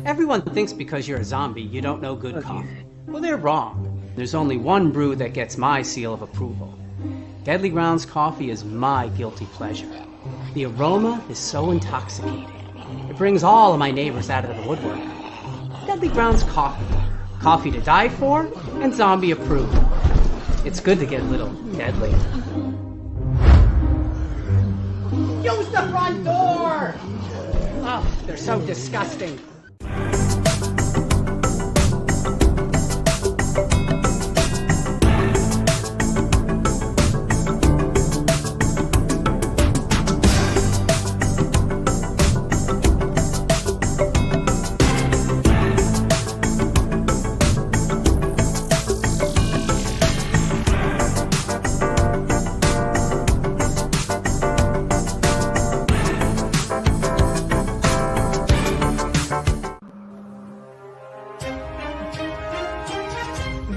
Everyone thinks because you're a zombie, you don't know good coffee. Well, they're wrong. There's only one brew that gets my seal of approval. Deadly Grounds coffee is my guilty pleasure. The aroma is so intoxicating. It brings all of my neighbors out of the woodwork. Deadly Grounds coffee. Coffee to die for and zombie approved. It's good to get a little deadly. Use the front door! Oh, they're so disgusting.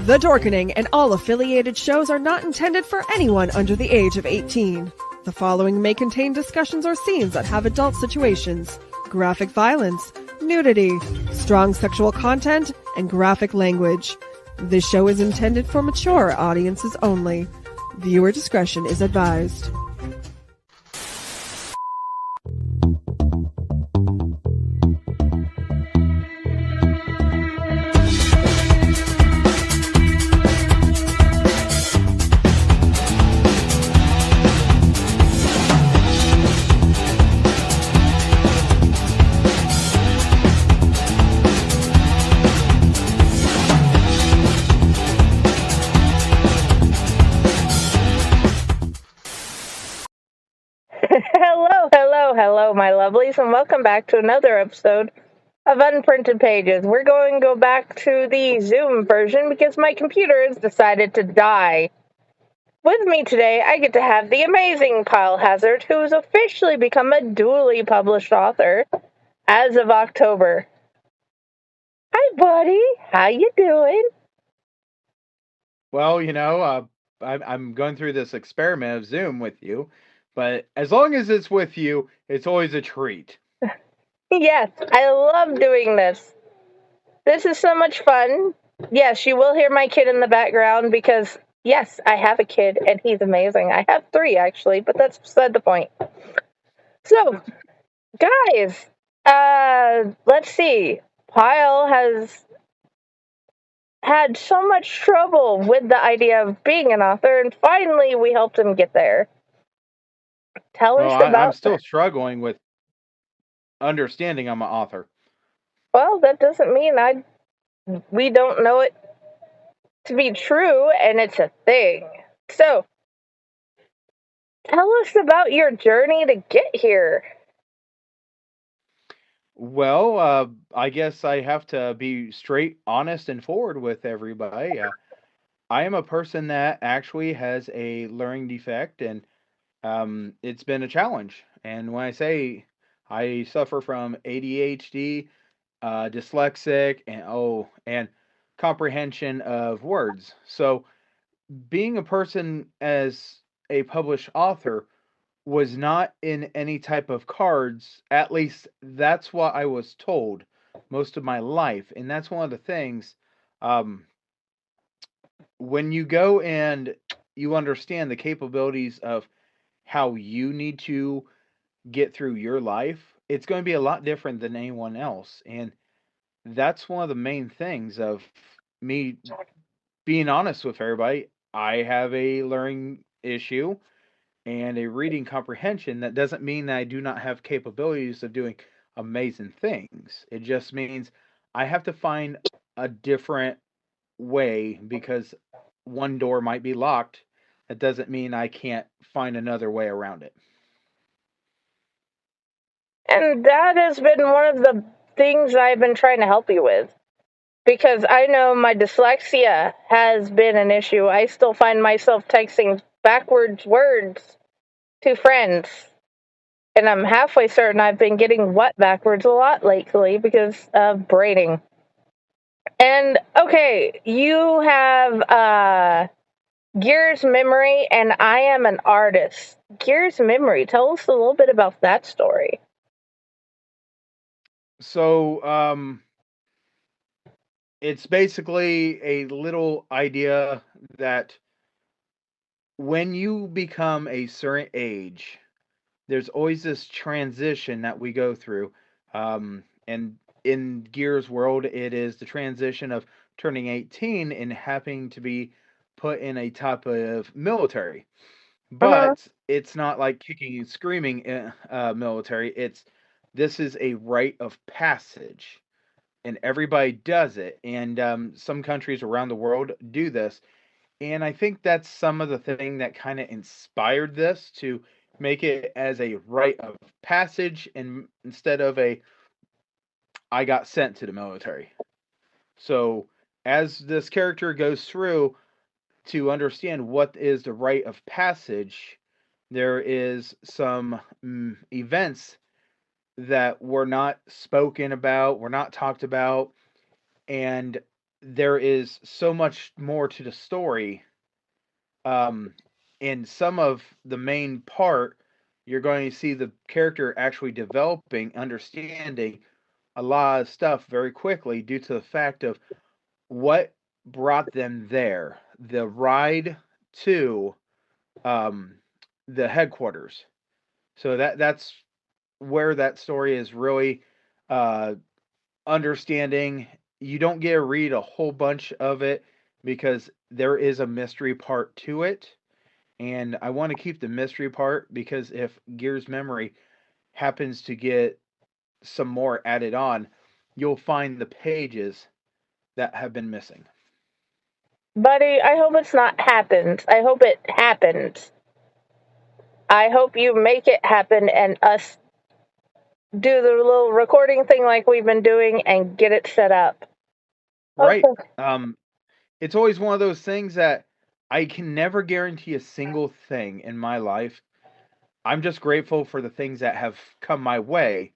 The Dorkening and all affiliated shows are not intended for anyone under the age of 18. The following may contain discussions or scenes that have adult situations, graphic violence, nudity, strong sexual content, and graphic language. This show is intended for mature audiences only. Viewer discretion is advised. Hello, my lovelies, and welcome back to another episode of Unprinted Pages. We're going to go back to the Zoom version because my computer has decided to die. With me today, I get to have the amazing Pyle Hazard, who's officially become a duly published author as of October. Hi, buddy. How you doing? Well, I'm going through this experiment of Zoom with you, but as long as it's with you, it's always a treat. Yes, I love doing this. This is so much fun. Yes, you will hear my kid in the background because, yes, I have a kid and he's amazing. I have 3, actually, but that's beside the point. So, guys, let's see. Pyle has had so much trouble with the idea of being an author, and finally we helped him get there. Tell us about... I'm still struggling with understanding I'm an author. Well, that doesn't mean we don't know it to be true, and it's a thing. So, tell us about your journey to get here. Well, I guess I have to be straight, honest, and forward with everybody. I am a person that actually has a learning defect, and it's been a challenge. And when I say I suffer from ADHD, dyslexic, and comprehension of words. So, being a person as a published author was not in any type of cards. At least that's what I was told most of my life, and that's one of the things. Um, when you go and you understand the capabilities of how you need to get through your life, it's going to be a lot different than anyone else, and that's one of the main things of me being honest with everybody. I have a learning issue and a reading comprehension. That doesn't mean that I do not have capabilities of doing amazing things. It just means I have to find a different way because one door might be locked. That doesn't mean I can't find another way around it. And that has been one of the things I've been trying to help you with. Because I know my dyslexia has been an issue. I still find myself texting backwards words to friends. And I'm halfway certain I've been getting what backwards a lot lately because of braiding. And, okay, you have Gears Memory, and I am an artist. Gears Memory, tell us a little bit about that story. So, it's basically a little idea that when you become a certain age, there's always this transition that we go through. And in Gear's world, it is the transition of turning 18 and having to be put in a type of military. Uh-huh. But it's not like kicking and screaming military. This is a rite of passage, and everybody does it. And some countries around the world do this. And I think that's some of the thing that kind of inspired this to make it as a rite of passage and instead of a I got sent to the military. So as this character goes through to understand what is the rite of passage, there is some events that were not spoken about, were not talked about, and there is so much more to the story. In some of the main part, you're going to see the character actually developing, understanding a lot of stuff very quickly due to the fact of what brought them there. The ride to um, the headquarters. So that's where that story is really uh, understanding. You don't get to read a whole bunch of it because there is a mystery part to it. And I want to keep the mystery part because if Gear's memory happens to get some more added on, you'll find the pages that have been missing. Buddy, I hope it's not happens. I hope it happens. I hope you make it happen and us do the little recording thing like we've been doing and get it set up. Right. Okay. It's always one of those things that I can never guarantee a single thing in my life. I'm just grateful for the things that have come my way.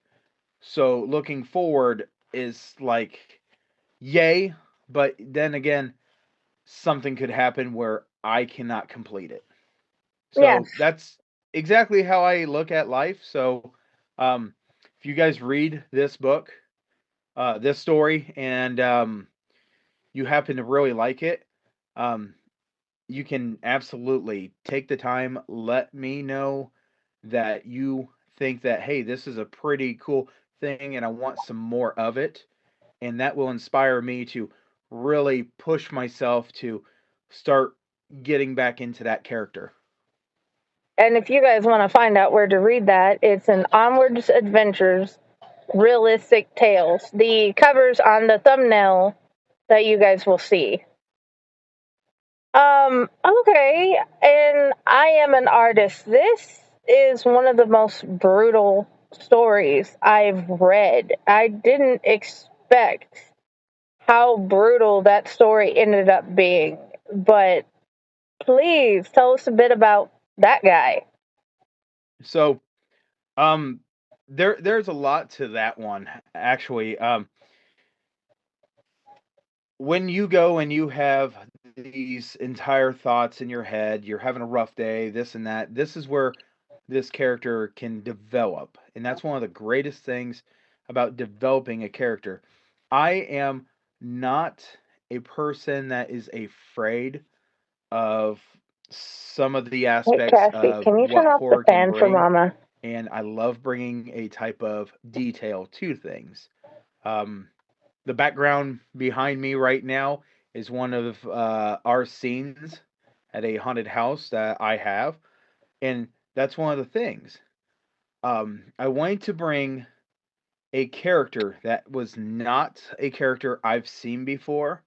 So looking forward is like, yay, but then again, something could happen where I cannot complete it. Yes. So that's exactly how I look at life. So um, if you guys read this book, this story, and you happen to really like it, um, you can absolutely take the time, let me know that you think that, hey, this is a pretty cool thing and I want some more of it. And that will inspire me to really push myself to start getting back into that character. And if you guys want to find out where to read that, it's an Onwards Adventures Realistic Tales. The cover's on the thumbnail that you guys will see. Okay, and I am an artist. This is one of the most brutal stories I've read. I didn't expect how brutal that story ended up being, but please tell us a bit about that guy. So, um, there's a lot to that one actually. When you go and you have these entire thoughts in your head, you're having a rough day, this and that. This is where this character can develop, and that's one of the greatest things about developing a character. I am not a person that is afraid of some of the Hey, aspects Cassie, of can you turn what off the horror can fan for bring, Mama? and I love bringing a type of detail to things. Um, the background behind me right now is one of our scenes at a haunted house that I have, and that's one of the things. I wanted to bring a character that was not a character I've seen before,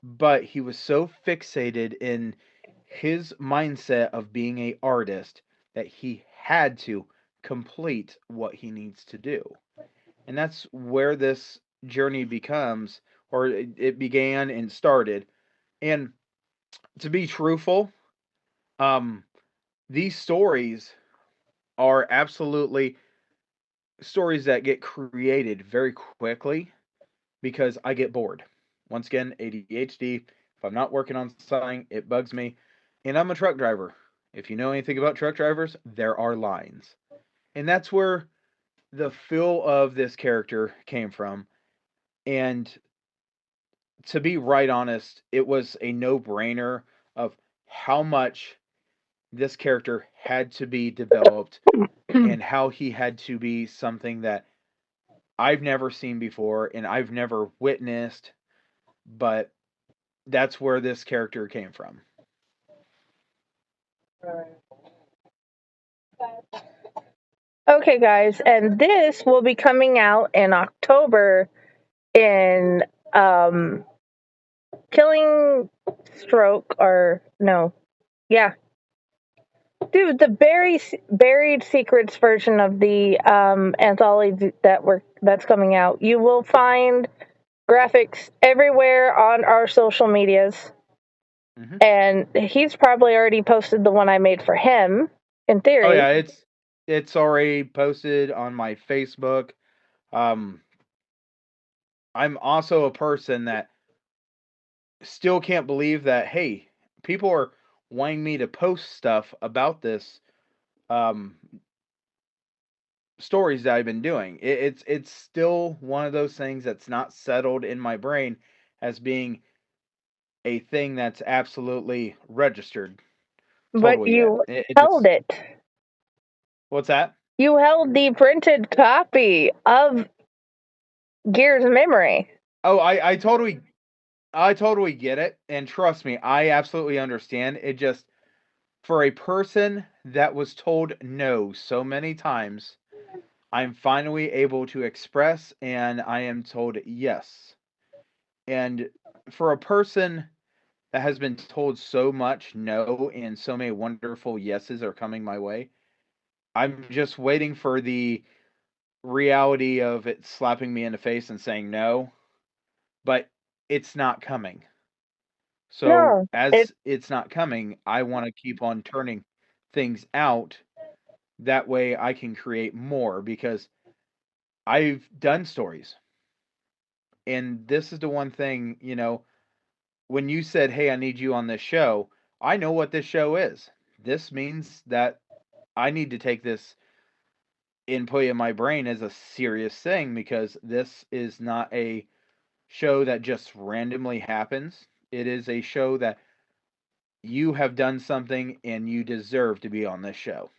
but he was so fixated in his mindset of being a artist that he had to complete what he needs to do. And that's where this journey becomes, or it began and started. And to be truthful, um, these stories are absolutely stories that get created very quickly because I get bored. Once again, ADHD. If I'm not working on something, it bugs me. And I'm a truck driver. If you know anything about truck drivers, there are lines. And that's where the feel of this character came from. And to be right honest, it was a no-brainer of how much this character had to be developed and how he had to be something that I've never seen before and I've never witnessed, but that's where this character came from. Okay, guys, and this will be coming out in October in Killing Stroke, or no, yeah, dude, the buried secrets version of the anthology that's coming out. You will find graphics everywhere on our social medias, Hmm. and he's probably already posted the one I made for him. In Oh theory, yeah, it's already posted on my Facebook. Um, I'm also a person that still can't believe that, hey, people are wanting me to post stuff about this um, stories that I've been doing. It's still one of those things that's not settled in my brain as being a thing that's absolutely registered but totally yet. you It held just it. what's that? You held the printed copy of Gear's memory. Oh, I totally get it, and trust me, I absolutely understand. It just for a person that was told no so many times, I'm finally able to express and I am told yes. And for a person that has been told so much no and so many wonderful yeses are coming my way, I'm just waiting for the reality of it slapping me in the face and saying no, but it's not coming. So, No, it as it's not coming, I want to keep on turning things out. That way I can create more because I've done stories. And this is the one thing, when you said, "Hey, I need you on this show," I know what this show is. This means that I need to take this input in my brain as a serious thing because this is not a show that just randomly happens. It is a show that you have done something and you deserve to be on this show.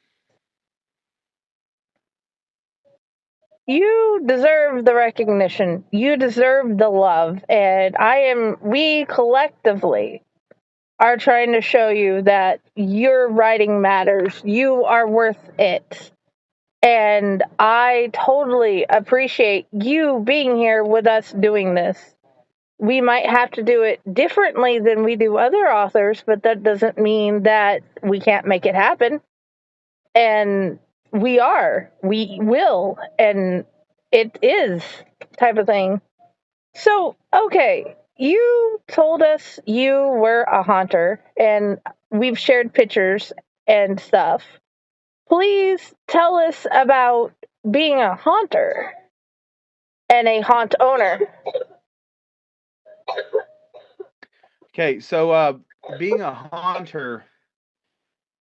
You deserve the recognition. You deserve the love. And we collectively are trying to show you that your writing matters. You are worth it. And I totally appreciate you being here with us doing this. We might have to do it differently than we do other authors, but that doesn't mean that we can't make it happen. And we will, and it is type of thing. So, okay, you told us you were a haunter, and we've shared pictures and stuff. Please tell us about being a haunter and a haunt owner. Okay, so being a haunter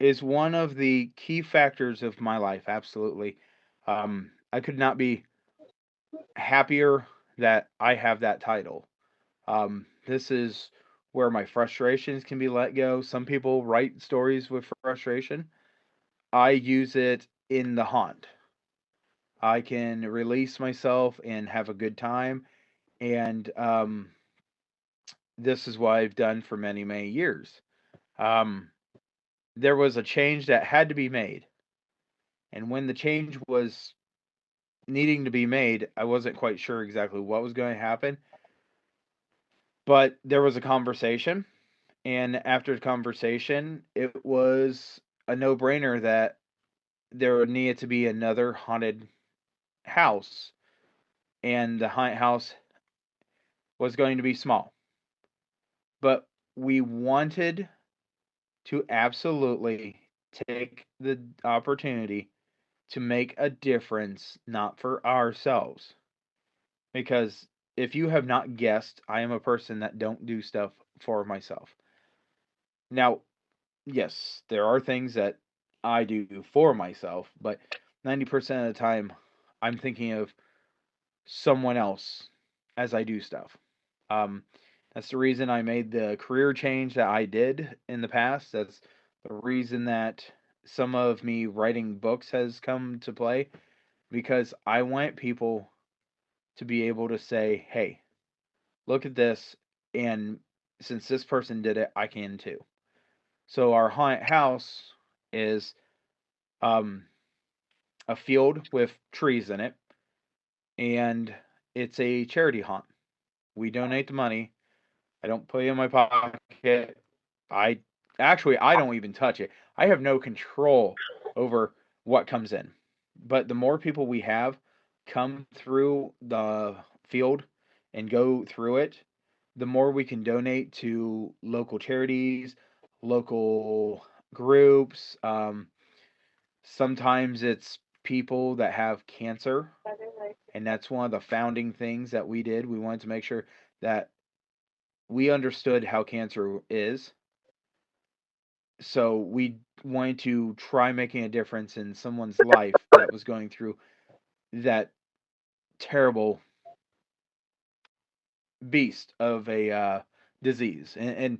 is one of the key factors of my life. Absolutely, I could not be happier that I have that title. This is where my frustrations can be let go. Some people write stories with frustration. I use it in the haunt. I can release myself and have a good time, and this is what I've done for many, many years. Um, there was a change that had to be made, and when the change was needing to be made, I wasn't quite sure exactly what was going to happen, but there was a conversation, and after the conversation, it was a no-brainer that there needed to be another haunted house, and the haunted house was going to be small. But we wanted to absolutely take the opportunity to make a difference, not for ourselves. Because if you have not guessed, I am a person that don't do stuff for myself. Now, yes, there are things that I do for myself, but 90% of the time I'm thinking of someone else as I do stuff. Um, that's the reason I made the career change that I did in the past. That's the reason that some of me writing books has come to play, because I want people to be able to say, hey, look at this, and since this person did it, I can too. So our haunted house is um, a field with trees in it, and it's a charity haunt. We donate the money. I don't put it in my pocket. I I don't even touch it. I have no control over what comes in. But the more people we have come through the field and go through it, the more we can donate to local charities, local groups. Sometimes it's people that have cancer, and that's one of the founding things that we did. We wanted to make sure that we understood how cancer is. So we wanted to try making a difference in someone's life that was going through that terrible beast of a disease. And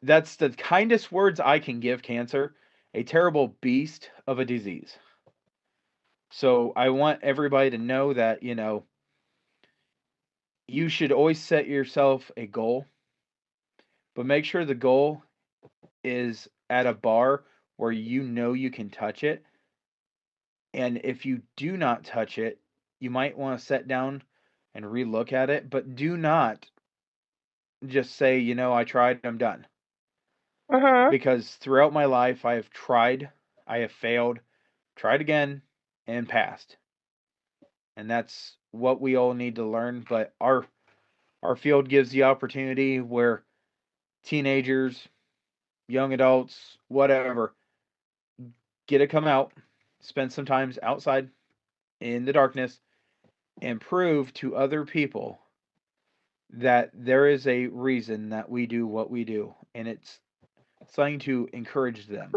that's the kindest words I can give cancer, a terrible beast of a disease. So I want everybody to know that, you should always set yourself a goal, but make sure the goal is at a bar where you know you can touch it. And if you do not touch it, you might want to sit down and relook at it, but do not just say, I tried, I'm done. Uh-huh. Because throughout my life, I have tried, I have failed, tried again, and passed. And that's what we all need to learn. But our field gives the opportunity where teenagers, young adults, whatever, get to come out, spend some time outside in the darkness, and prove to other people that there is a reason that we do what we do, and it's something to encourage them.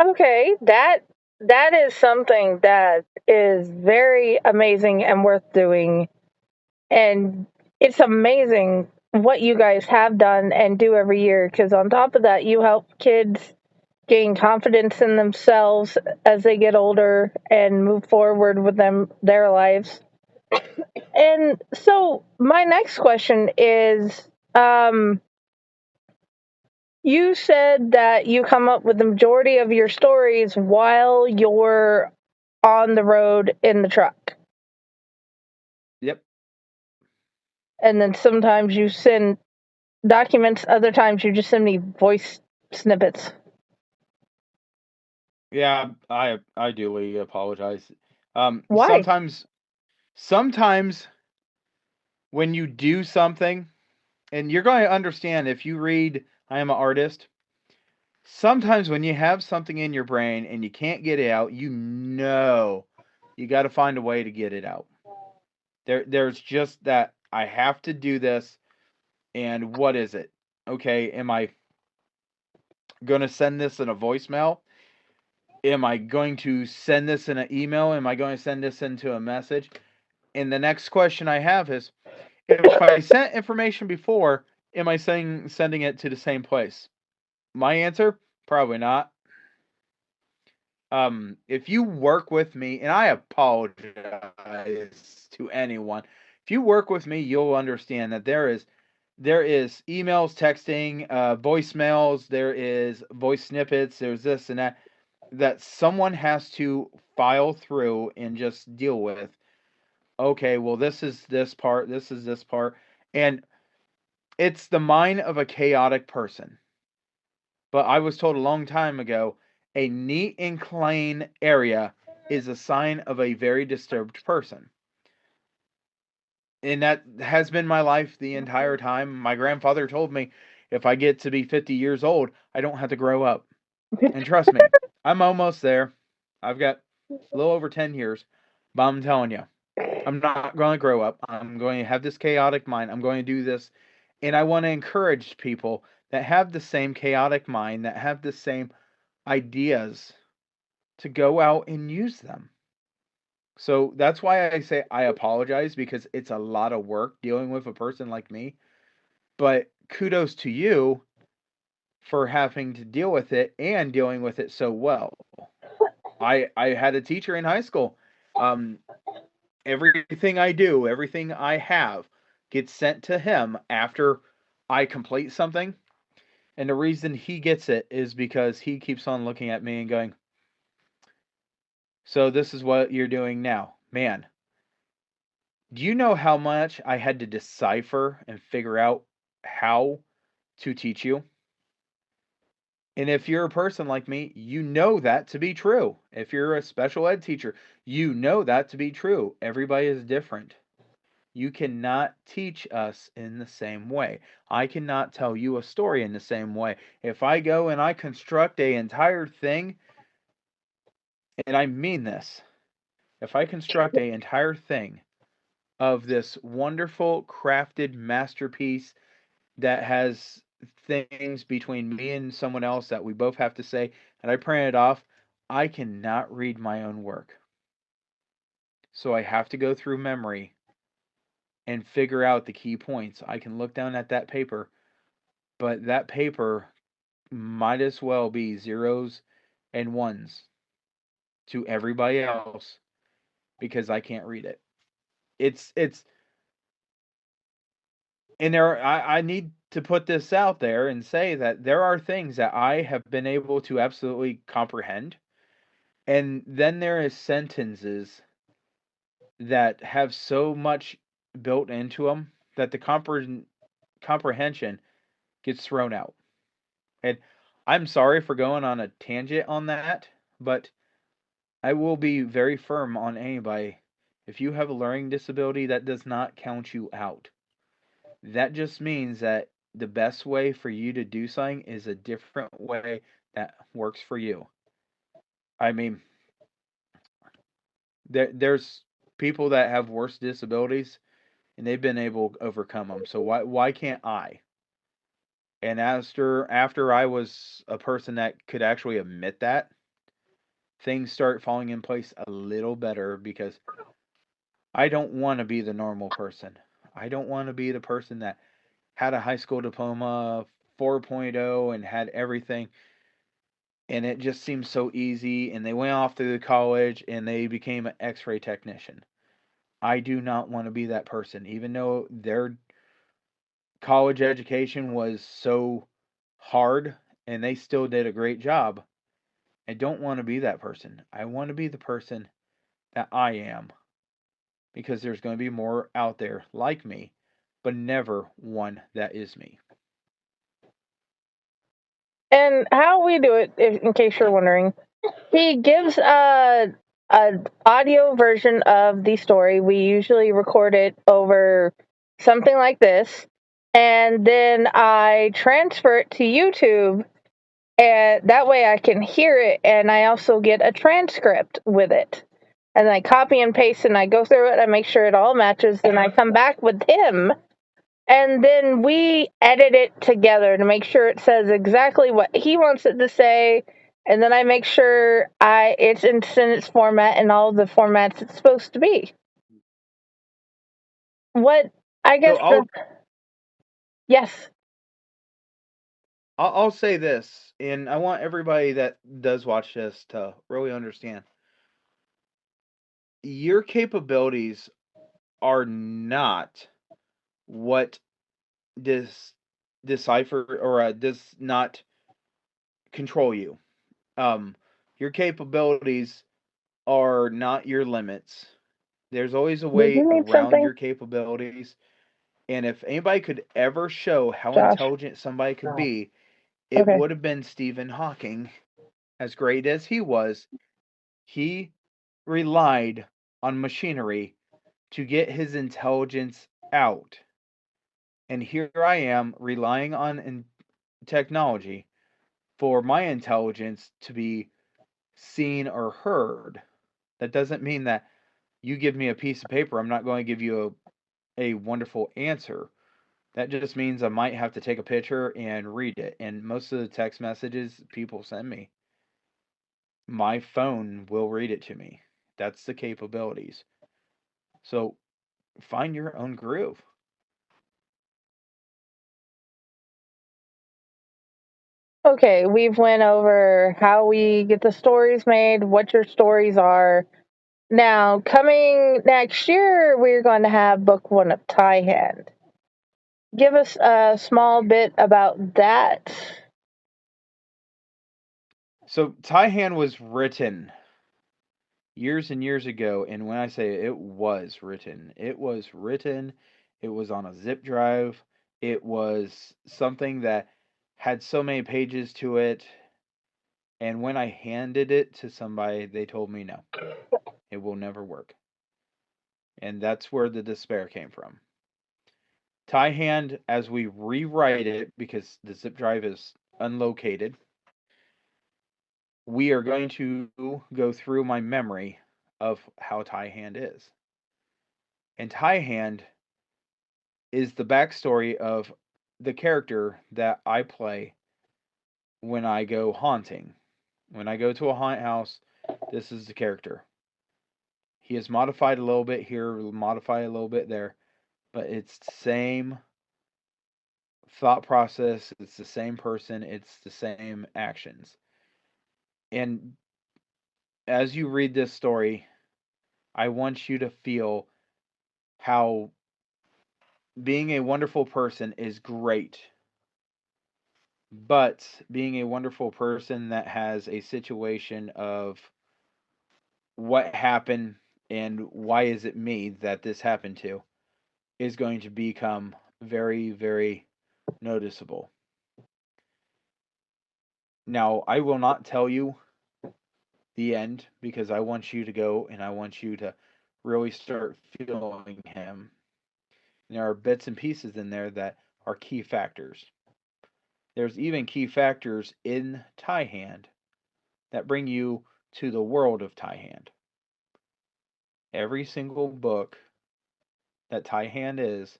Okay, that is something that is very amazing and worth doing. And it's amazing what you guys have done and do every year, because on top of that, you help kids gain confidence in themselves as they get older and move forward with their lives. And so my next question is, um, you said that you come up with the majority of your stories while you're on the road in the truck. Yep. And then sometimes you send documents, other times you just send me voice snippets. Yeah, I duly apologize. Why? Sometimes when you do something, and you're going to understand if you read I Am an Artist, sometimes when you have something in your brain and you can't get it out, you got to find a way to get it out. There's just that I have to do this, and what is it? Okay, am I going to send this in a voicemail? Am I going to send this in an email? Am I going to send this into a message? And the next question I have is, if I sent information before, am I sending it to the same place? My answer, probably not. If you work with me, and I apologize to anyone, if you work with me, you'll understand that there is emails, texting, voicemails, there is voice snippets, there's this and that someone has to file through and just deal with. Okay, well, this is this part, this is this part, and it's the mind of a chaotic person. But I was told a long time ago, a neat and clean area is a sign of a very disturbed person. And that has been my life the entire time. My grandfather told me if I get to be 50 years old, I don't have to grow up. And trust me, I'm almost there. I've got a little over 10 years, but I'm telling you, I'm not going to grow up. I'm going to have this chaotic mind. I'm going to do this. And I want to encourage people that have the same chaotic mind, that have the same ideas to go out and use them. So that's why I say I apologize, because it's a lot of work dealing with a person like me. But kudos to you for having to deal with it and dealing with it so well. I had a teacher in high school. Um, everything I do, everything I have gets sent to him after I complete something. And the reason he gets it is because he keeps on looking at me and going, "So this is what you're doing now. Man, do you know how much I had to decipher and figure out how to teach you?" And if you're a person like me, you know that to be true. If you're a special ed teacher, you know that to be true. Everybody is different. You cannot teach us in the same way. I cannot tell you a story in the same way. If I go and I construct a entire thing, and I mean this, if I construct a entire thing of this wonderful crafted masterpiece that has things between me and someone else that we both have to say, and I print it off, I cannot read my own work. So I have to go through memory and figure out the key points. I can look down at that paper, but that paper might as well be zeros and ones to everybody else because I can't read it. It's and I need to put this out there and say that there are things that I have been able to absolutely comprehend. And then there is sentences that have so much built into them that the comprehension gets thrown out. And I'm sorry for going on a tangent on that, but I will be very firm on anybody. If you have a learning disability, that does not count you out. That just means that the best way for you to do something is a different way that works for you. I mean, there's people that have worse disabilities and they've been able to overcome them. So why can't I? And after I was a person that could actually admit that, things start falling in place a little better because I don't want to be the normal person. I don't want to be the person that had a high school diploma 4.0 and had everything and it just seems so easy and they went off to the college and they became an x-ray technician. I do not want to be that person even though their college education was so hard and they still did a great job. I don't want to be that person. I want to be the person that I am because there's going to be more out there like me, but never one that is me. And how we do it, in case you're wondering, he gives a audio version of the story. We usually record it over something like this, and then I transfer it to YouTube, and that way I can hear it, and I also get a transcript with it. And I copy and paste, and I go through it. I make sure it all matches, and I come back with him. And then we edit it together to make sure it says exactly what he wants it to say. And then I make sure it's in sentence format and all the formats it's supposed to be. What I guess So yes. I'll say this, and I want everybody that does watch this to really understand. Your capabilities are not what decipher or does not control you. Um, your capabilities are not your limits. There's always a Did way you need around something, your capabilities. And if anybody could ever show how Josh? intelligent somebody could be, it Okay. would have been Stephen Hawking. As great as he relied on machinery to get his intelligence out. And here I am relying on technology for my intelligence to be seen or heard. That doesn't mean that you give me a piece of paper, I'm not going to give you a wonderful answer. That just means I might have to take a picture and read it. And most of the text messages people send me, my phone will read it to me. That's the capabilities. So find your own groove. Okay, we've went over how we get the stories made, what your stories are. Now, coming next year, we're going to have book 1 of Tie Hand. Give us a small bit about that. So Tie Hand was written years and years ago, and when I say it was written, it was written, it was on a zip drive, it was something that had so many pages to it, and when I handed it to somebody, they told me no, it will never work. And that's where the despair came from. Tie Hand, as we rewrite it, because the zip drive is unlocated, we are going to go through my memory of how Tie Hand is. And Tie Hand is the backstory of the character that I play when I go haunting. When I go to a haunt house, this is the character. He is modified a little bit here, modified a little bit there, but it's the same thought process, it's the same person, it's the same actions. And as you read this story, I want you to feel how being a wonderful person is great, but being a wonderful person that has a situation of what happened and why is it me that this happened to is going to become very, very noticeable. Now, I will not tell you the end because I want you to go and I want you to really start feeling him. And there are bits and pieces in there that are key factors. There's even key factors in Tie Hand that bring you to the world of Tie Hand. Every single book that Tie Hand is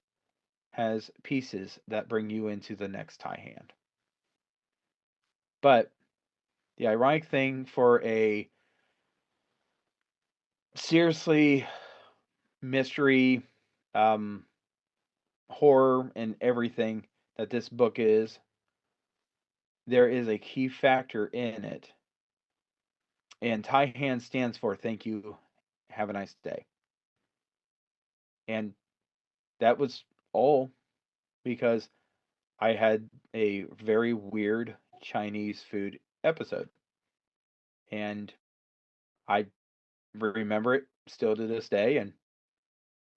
has pieces that bring you into the next Tie Hand. But the ironic thing for a seriously mystery, um, horror, and everything that this book is, there is a key factor in it. And Tie Hand stands for thank you, have a nice day. And that was all because I had a very weird Chinese food episode. And I remember it still to this day. And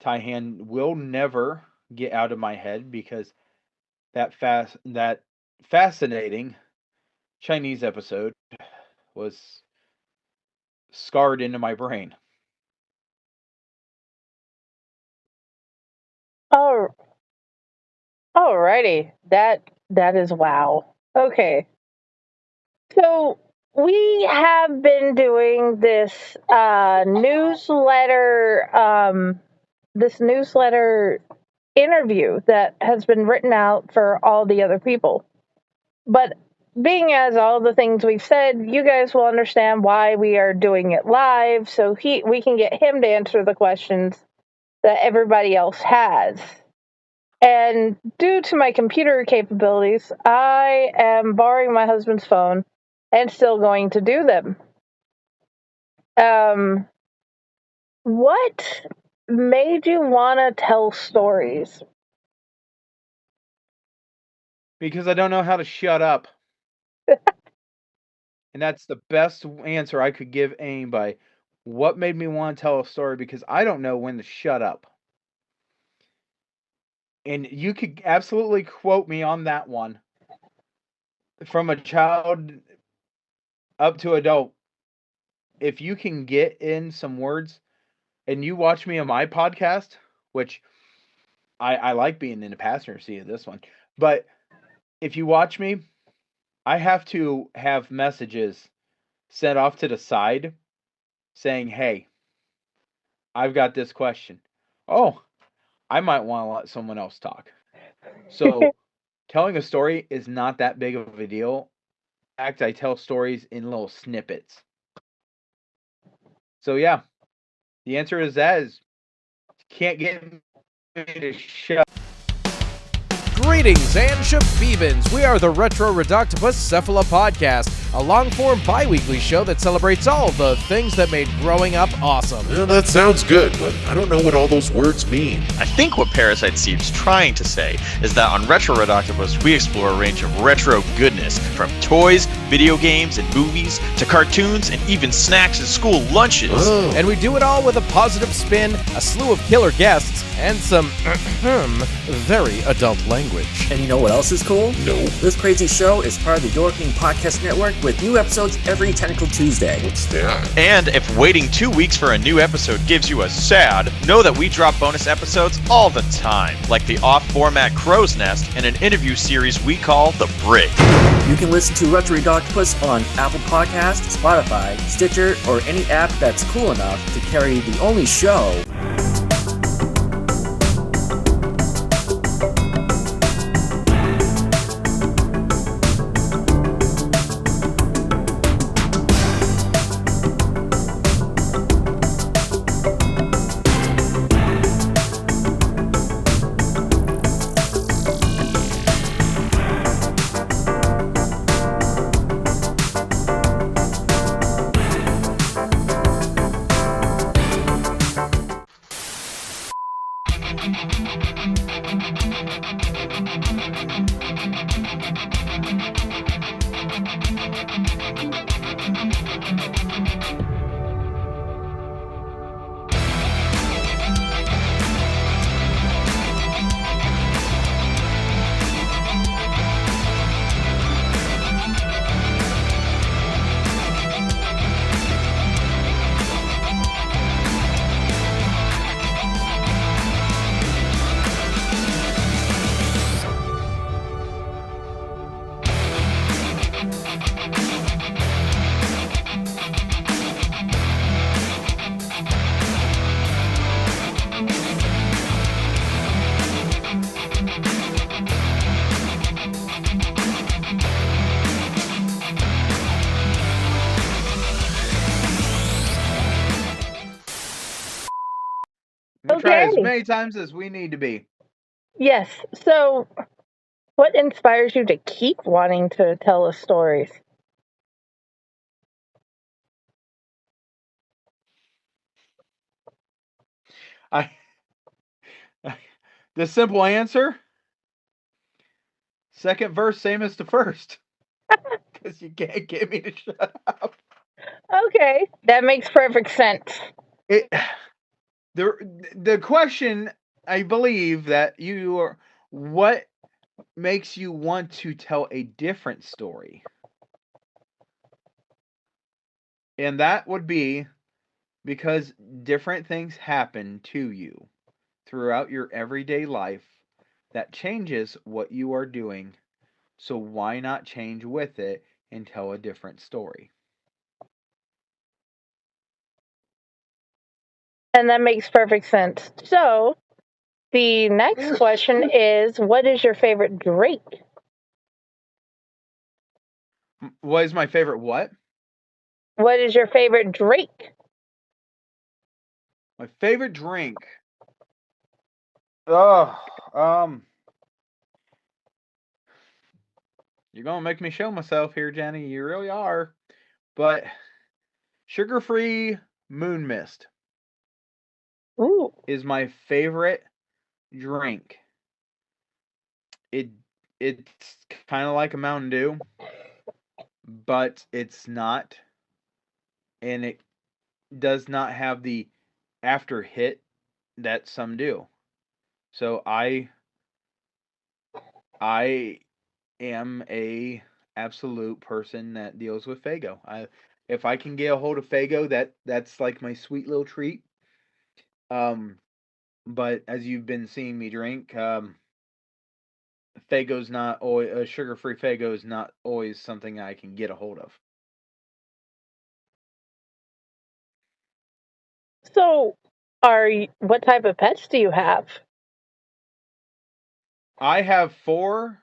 Tie Hand will never get out of my head because that fascinating Chinese episode was scarred into my brain. Oh, alrighty. That is wow. Okay. So we have been doing this newsletter interview that has been written out for all the other people. But being as all the things we've said, you guys will understand why we are doing it live, so we can get him to answer the questions that everybody else has. And due to my computer capabilities, I am borrowing my husband's phone and still going to do them. What made you want to tell stories? Because I don't know how to shut up. And that's the best answer I could give anybody. What made me want to tell a story? Because I don't know when to shut up. And you could absolutely quote me on that one. From a child up to adult, if you can get in some words and you watch me on my podcast, which I like being in the passenger seat of this one, but if you watch me, I have to have messages set off to the side saying, hey, I've got this question. Oh, I might want to let someone else talk. So telling a story is not that big of a deal. In fact, I tell stories in little snippets. So yeah, the answer is that is can't get me to shut. Greetings and shabibans. We are the Retro Reductopus Cephala Podcast, a long-form bi-weekly show that celebrates all the things that made growing up awesome. Well, that sounds good, but I don't know what all those words mean. I think what Parasite Steve's trying to say is that on Retro Redoctopus, we explore a range of retro goodness, from toys, video games, and movies, to cartoons, and even snacks and school lunches. Oh. And we do it all with a positive spin, a slew of killer guests, and some very adult language. And you know what else is cool? No. This crazy show is part of the Your King Podcast Network with new episodes every Tentacle Tuesday. What's that? And if waiting 2 weeks for a new episode gives you a sad, know that we drop bonus episodes all the time, like the off-format Crow's Nest and an interview series we call The Brig. You can listen to Retro Redoctopus on Apple Podcasts, Spotify, Stitcher, or any app that's cool enough to carry the only show We try as Okay. many times as we need to be. Yes. So, what inspires you to keep wanting to tell us stories? I the simple answer, second verse same as the first. Because you can't get me to shut up. Okay, that makes perfect sense. It the question, I believe that you are, what makes you want to tell a different story? And that would be because different things happen to you throughout your everyday life that changes what you are doing. So why not change with it and tell a different story? And that makes perfect sense. So, the next question is, what is your favorite drink? What is my favorite what? What is your favorite drink? My favorite drink. Oh, you're gonna make me show myself here, Jenny. You really are. But sugar-free moon mist Ooh, is my favorite drink. It's kind of like a Mountain Dew, but it's not, and it does not have the after hit that some do. So I am a absolute person that deals with Faygo. If I can get a hold of Faygo, that's like my sweet little treat. But as you've been seeing me drink, Faygo's not always sugar-free. Faygo is not always something I can get a hold of. so what type of pets do you have? I have 4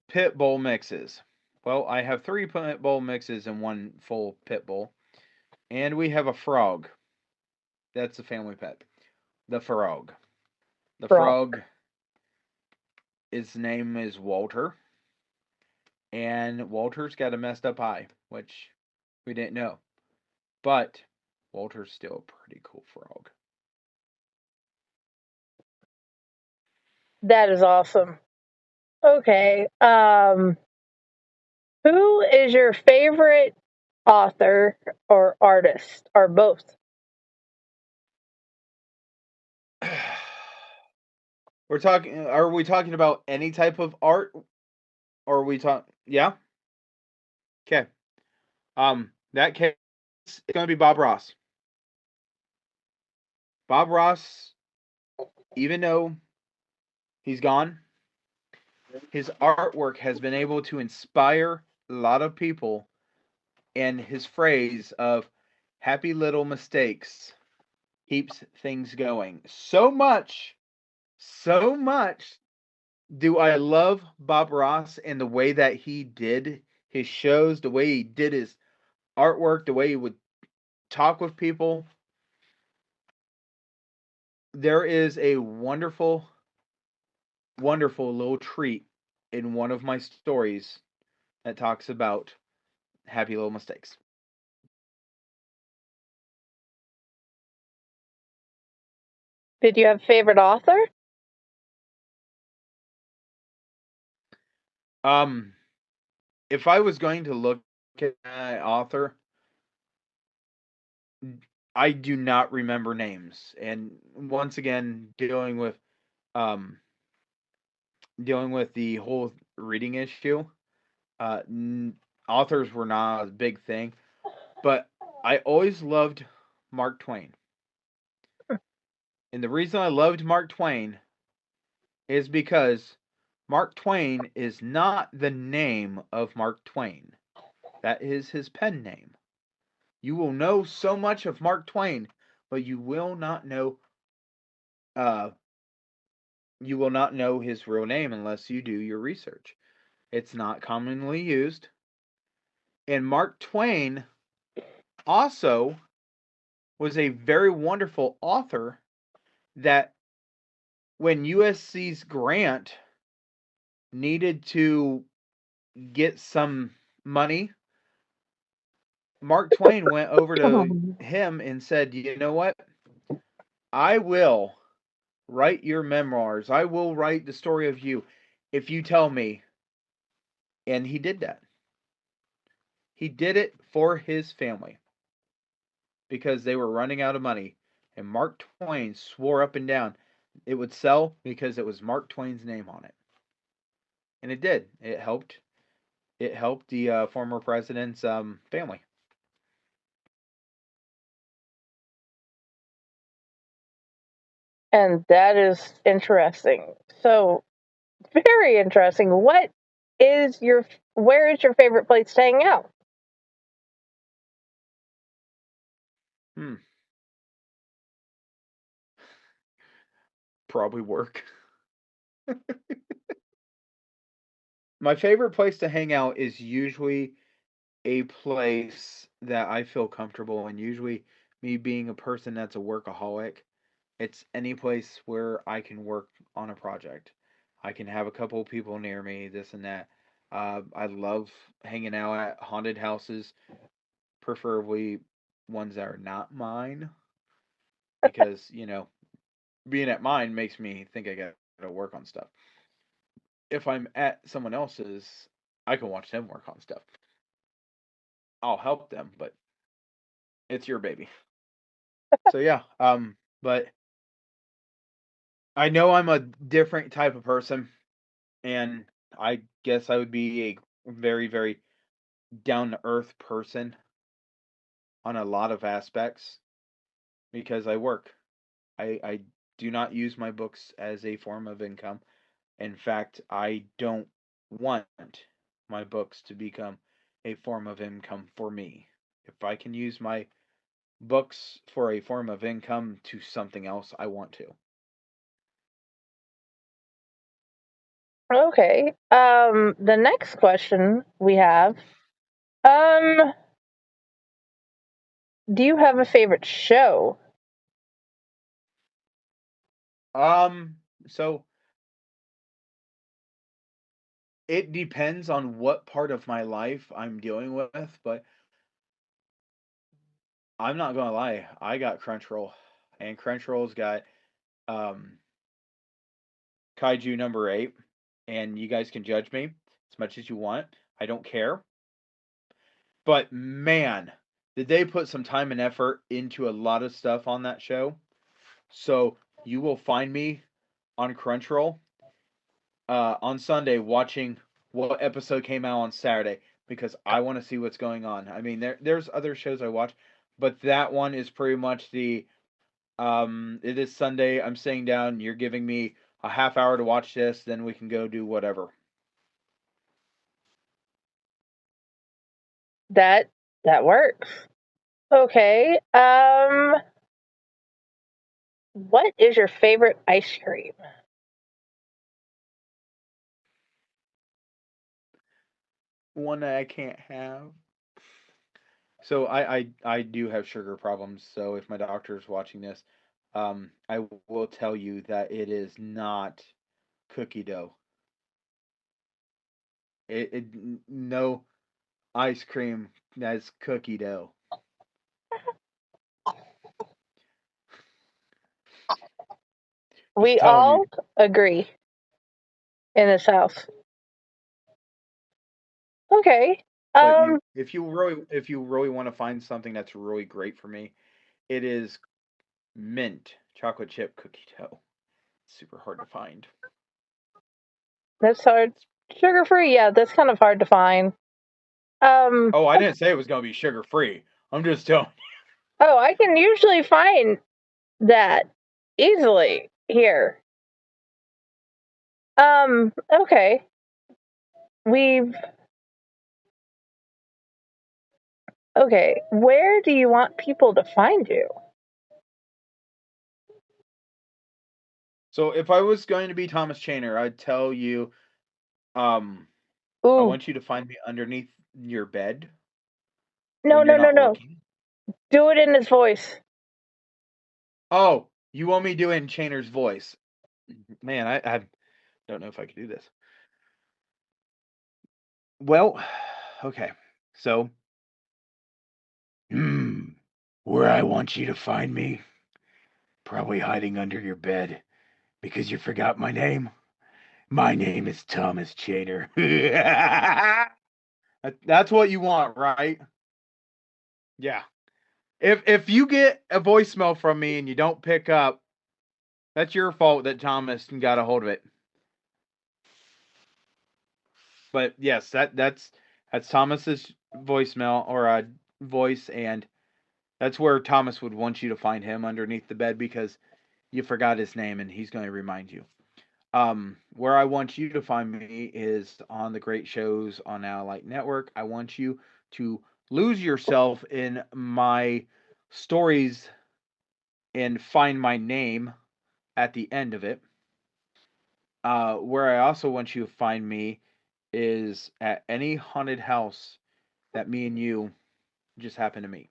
pit bull mixes. Well, I have 3 pit bull mixes and 1 full pit bull. And we have a frog. That's a family pet. The frog. The frog, his name is Walter. And Walter's got a messed up eye, which we didn't know. But Walter's still a pretty cool frog. That is awesome. Okay. Who is your favorite author or artist or both? Are we talking about any type of art? Or are we talking, yeah? Okay. That case, it's going to be Bob Ross. Bob Ross, even though he's gone, his artwork has been able to inspire a lot of people, and his phrase of happy little mistakes keeps things going. So much do I love Bob Ross and the way that he did his shows, the way he did his artwork, the way he would talk with people. There is a wonderful, wonderful little treat in one of my stories that talks about happy little mistakes. Did you have a favorite author? If I was going to look at an author, I do not remember names. And once again, dealing with the whole reading issue, authors were not a big thing, but I always loved Mark Twain. And the reason I loved Mark Twain is because Mark Twain is not the name of Mark Twain. That is his pen name. You will know so much of Mark Twain, but you will not know his real name unless you do your research. It's not commonly used. And Mark Twain also was a very wonderful author that when USC's grant needed to get some money, Mark Twain went over to him and said, "You know what? I will write your memoirs. I will write the story of you if you tell me." And he did that. He did it for his family because they were running out of money. And Mark Twain swore up and down it would sell because it was Mark Twain's name on it. And it did. It helped. It helped the former president's family. And that is interesting. So, very interesting. Where is your favorite place to hang out? Probably work. My favorite place to hang out is usually a place that I feel comfortable in. Usually, me being a person that's a workaholic, it's any place where I can work on a project. I can have a couple of people near me, this and that. I love hanging out at haunted houses, preferably ones that are not mine, because, being at mine makes me think I gotta work on stuff. If I'm at someone else's, I can watch them work on stuff. I'll help them, but it's your baby. So yeah, but I know I'm a different type of person, and I guess I would be a very, very down to earth person on a lot of aspects because I work. I do not use my books as a form of income. In fact, I don't want my books to become a form of income for me. If I can use my books for a form of income to something else, I want to. Okay. The next question we have, um, Do you have a favorite show? So it depends on what part of my life I'm dealing with, but I'm not gonna lie, I got Crunchyroll, and Crunchyroll's got um Kaiju number 8, and you guys can judge me as much as you want. I don't care. But man, did they put some time and effort into a lot of stuff on that show. So you will find me on Crunchyroll on Sunday watching what episode came out on Saturday because I want to see what's going on. I mean, there's other shows I watch, but that one is pretty much the it is Sunday, I'm sitting down, you're giving me a half hour to watch this, then we can go do whatever. That works. Okay. What is your favorite ice cream? One that I can't have. So I do have sugar problems. So if my doctor is watching this, I will tell you that it is not cookie dough. No ice cream that's cookie dough. We Just telling all you. agree in this house. Okay. But if you really want to find something that's really great for me, it is mint chocolate chip cookie dough. Super hard to find. That's hard. Sugar free, yeah, that's kind of hard to find. Oh, I didn't say it was gonna be sugar free. I'm just telling you. Oh, I can usually find that easily here. Okay. Okay, where do you want people to find you? So if I was going to be Thomas Chainer, I'd tell you, I Ooh, want you to find me underneath your bed no, when you're not no. looking. Do it in his voice. Oh, you want me doing Chainer's voice? Man, I don't know if I could do this. Well, okay. So, where I want you to find me, probably hiding under your bed because you forgot my name. My name is Thomas Chainer. That's what you want, right? Yeah. If you get a voicemail from me and you don't pick up, that's your fault that Thomas got a hold of it. But yes, that's Thomas's voicemail or voice, and that's where Thomas would want you to find him underneath the bed because you forgot his name and he's going to remind you. Where I want you to find me is on the great shows on Now Light Network. I want you to lose yourself in my stories and find my name at the end of it. Where I also want you to find me is at any haunted house that me and you just happen to meet.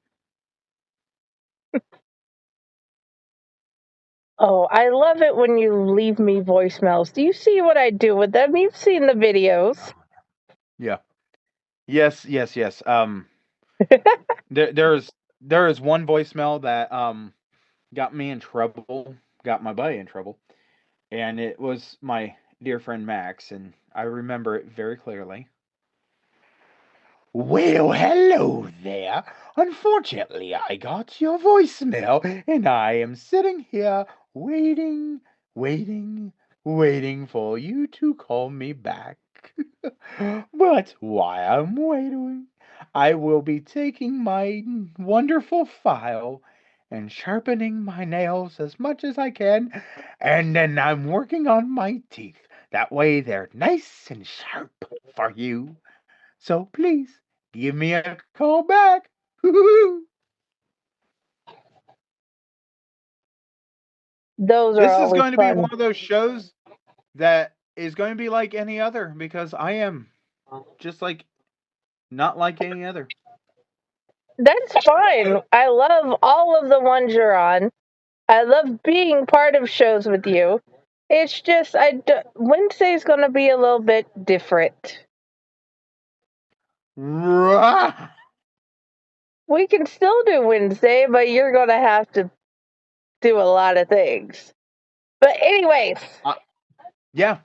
Oh, I love it when you leave me voicemails. Do you see what I do with them? You've seen the videos. Yeah. Yes. There is one voicemail that got me in trouble, got my buddy in trouble, and it was my dear friend Max, and I remember it very clearly. Well, hello there. Unfortunately, I got your voicemail, and I am sitting here waiting for you to call me back. But while I'm waiting, I will be taking my wonderful file and sharpening my nails as much as I can, and then I'm working on my teeth. That way they're nice and sharp for you. So please give me a call back. Those are This is always going to be fun. one of those shows that is going to be like any other because I am just like not like any other. That's fine. I love all of the ones you're on. I love being part of shows with you. It's just Wednesday's going to be a little bit different. Right. We can still do Wednesday, but you're going to have to do a lot of things. But anyways. Yeah.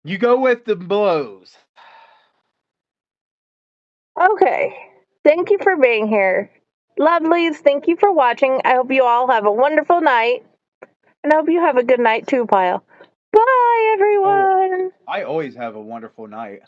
You go with the blows. Okay. Thank you for being here. Lovelies, thank you for watching. I hope you all have a wonderful night. And I hope you have a good night too, Pyle. Bye, everyone. I always have a wonderful night.